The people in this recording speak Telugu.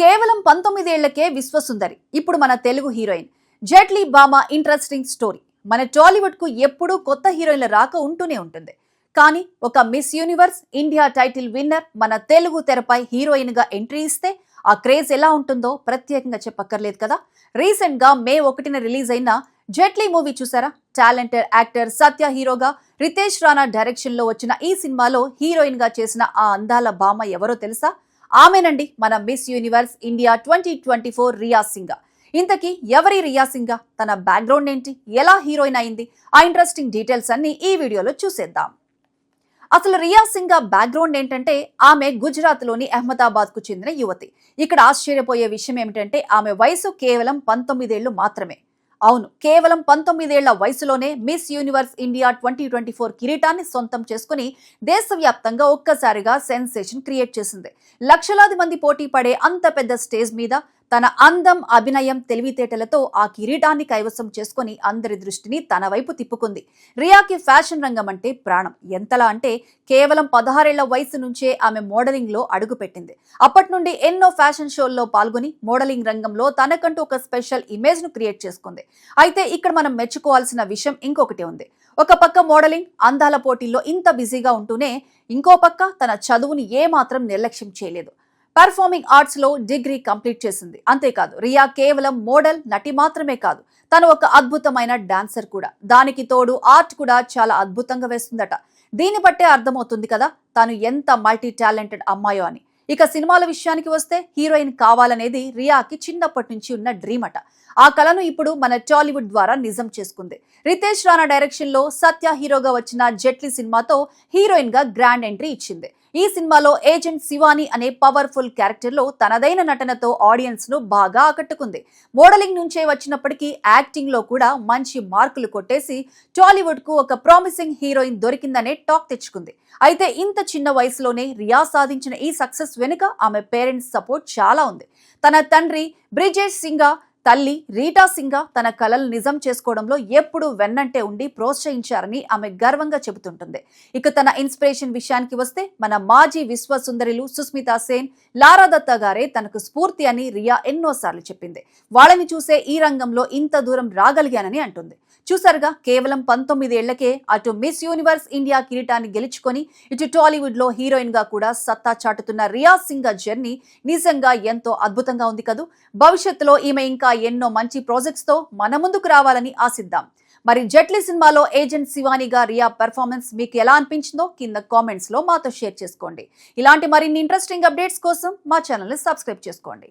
కేవలం 19 ఏళ్లకే విశ్వసుందరి ఇప్పుడు మన తెలుగు హీరోయిన్ జెట్లీ బామా ఇంట్రెస్టింగ్ స్టోరీ. మన టాలీవుడ్ కు ఎప్పుడూ కొత్త హీరోయిన్ల రాక ఉంటూనే ఉంటుంది. కానీ ఒక miss universe India title winner మన తెలుగు తెరపై హీరోయిన్ గా ఎంట్రీ ఇస్తే ఆ క్రేజ్ ఎలా ఉంటుందో ప్రత్యేకంగా చెప్పక్కర్లేదు కదా. రీసెంట్ గా మే 1న రిలీజ్ అయిన జెట్లీ మూవీ చూసారా? టాలెంటెడ్ యాక్టర్ సత్య హీరోగా, రితేష్ రాణా డైరెక్షన్ లో వచ్చిన ఈ సినిమాలో హీరోయిన్ గా చేసిన ఆ అందాల బామ ఎవరో తెలుసా? ఆమెనండి, మన మిస్ యూనివర్స్ ఇండియా 2024 రియా సింగా. ఇంతకీ ఎవరి రియా సింగా? తన బ్యాక్గ్రౌండ్ ఏంటి? ఎలా హీరోయిన్ అయింది? ఆ ఇంట్రెస్టింగ్ డీటెయిల్స్ అన్ని ఈ వీడియోలో చూసేద్దాం. అసలు రియా సింగా బ్యాక్గ్రౌండ్ ఏంటంటే, ఆమె గుజరాత్ లోని అహ్మదాబాద్ కు చెందిన యువతి. ఇక్కడ ఆశ్చర్యపోయే విషయం ఏమిటంటే, ఆమె వయసు కేవలం 19 ఏళ్లు మాత్రమే. అవును, కేవలం 19 ఏళ్ల వయసులోనే మిస్ యూనివర్స్ ఇండియా 2024 కిరీటాన్ని సొంతం చేసుకుని దేశవ్యాప్తంగా ఒక్కసారిగా సెన్సేషన్ క్రియేట్ చేసింది. లక్షలాది మంది పోటీ పడే అంత పెద్ద స్టేజ్ మీద తన అందం, అభినయం, తెలివితేటలతో ఆ కిరీటాన్ని కైవసం చేసుకుని అందరి దృష్టిని తన వైపు తిప్పుకుంది. రియాకి ఫ్యాషన్ రంగం అంటే ప్రాణం. ఎంతలా అంటే కేవలం 16 ఏళ్ల వయసు నుంచే ఆమె మోడలింగ్ లో అడుగుపెట్టింది. అప్పటి నుండి ఎన్నో ఫ్యాషన్ షోల్లో పాల్గొని మోడలింగ్ రంగంలో తనకంటూ ఒక స్పెషల్ ఇమేజ్ ను క్రియేట్ చేసుకుంది. అయితే ఇక్కడ మనం మెచ్చుకోవాల్సిన విషయం ఇంకొకటి ఉంది. ఒక పక్క మోడలింగ్, అందాల పోటీల్లో ఇంత బిజీగా ఉంటూనే ఇంకో పక్క తన చదువుని ఏమాత్రం నిర్లక్ష్యం చేయలేదు. పర్ఫార్మింగ్ ఆర్ట్స్ లో డిగ్రీ కంప్లీట్ చేసింది. అంతేకాదు, రియా కేవలం మోడల్, నటి మాత్రమే కాదు, తను ఒక అద్భుతమైన డాన్సర్ కూడా. దానికి తోడు ఆర్ట్ కూడా చాలా అద్భుతంగా వేస్తుందట. దీన్ని బట్టే అర్థమవుతుంది కదా తను ఎంత మల్టీ టాలెంటెడ్ అమ్మాయో అని. ఇక సినిమాల విషయానికి వస్తే, హీరోయిన్ కావాలనేది రియాకి చిన్నప్పటి నుంచి ఉన్న డ్రీమ్ అట. ఆ కలను ఇప్పుడు మన టాలీవుడ్ ద్వారా నిజం చేసుకుంది. రితేష్ రాణా డైరెక్షన్ లో సత్య హీరోగా వచ్చిన జెట్లీ సినిమాతో హీరోయిన్ గా గ్రాండ్ ఎంట్రీ ఇచ్చింది. ఈ సినిమాలో ఏజెంట్ శివాని అనే పవర్ఫుల్ క్యారెక్టర్ లో తనదైన నటనతో ఆడియన్స్ ను బాగా ఆకట్టుకుంది. మోడలింగ్ నుంచే వచ్చినప్పటికీ యాక్టింగ్ లో కూడా మంచి మార్కులు కొట్టేసి టాలీవుడ్ కు ఒక ప్రామిసింగ్ హీరోయిన్ దొరికిందనే టాక్ తెచ్చుకుంది. అయితే ఇంత చిన్న వయసులోనే రియా సాధించిన ఈ సక్సెస్ వెనుక ఆమె పేరెంట్స్ సపోర్ట్ చాలా ఉంది. తన తండ్రి బ్రిజేష్ సింగా, తల్లి రీటా సింగా తన కలలు నిజం చేసుకోవడంలో ఎప్పుడూ వెన్నంటే ఉండి ప్రోత్సహించారని ఆమె గర్వంగా చెబుతుంటుంది. ఇక తన ఇన్స్పిరేషన్ విషయానికి వస్తే, మన మాజీ విశ్వ సుందరిలు సుస్మితా సేన్, లారా దత్తా గారే తనకు స్ఫూర్తి అని రియా ఎన్నోసార్లు చెప్పింది. వాళ్ళని చూసే ఈ రంగంలో ఇంత దూరం రాగలిగానని అంటుంది. చూసారుగా, కేవలం 19 ఏళ్లకే అటు మిస్ యూనివర్స్ ఇండియా కిరీటాన్ని గెలుచుకొని ఇటు టాలీవుడ్ లో హీరోయిన్ గా కూడా సత్తా చాటుతున్న రియా సింగా జర్నీ నిజంగా ఎంతో అద్భుతంగా ఉంది కదూ. భవిష్యత్తులో ఈమె ఇంకా ఎన్నో మంచి ప్రాజెక్ట్స్ తో మన ముందుకు రావాలని ఆశిద్దాం. మరి జెట్లీ సినిమాలో ఏజెంట్ శివానిగా రియా పెర్ఫార్మెన్స్ మీకు ఎలా అనిపించిందో కింద కామెంట్స్ లో మాతో షేర్ చేసుకోండి. ఇలాంటి మరిన్ని ఇంట్రెస్టింగ్ అప్డేట్స్ కోసం మా ఛానల్ ని సబ్స్క్రైబ్ చేసుకోండి.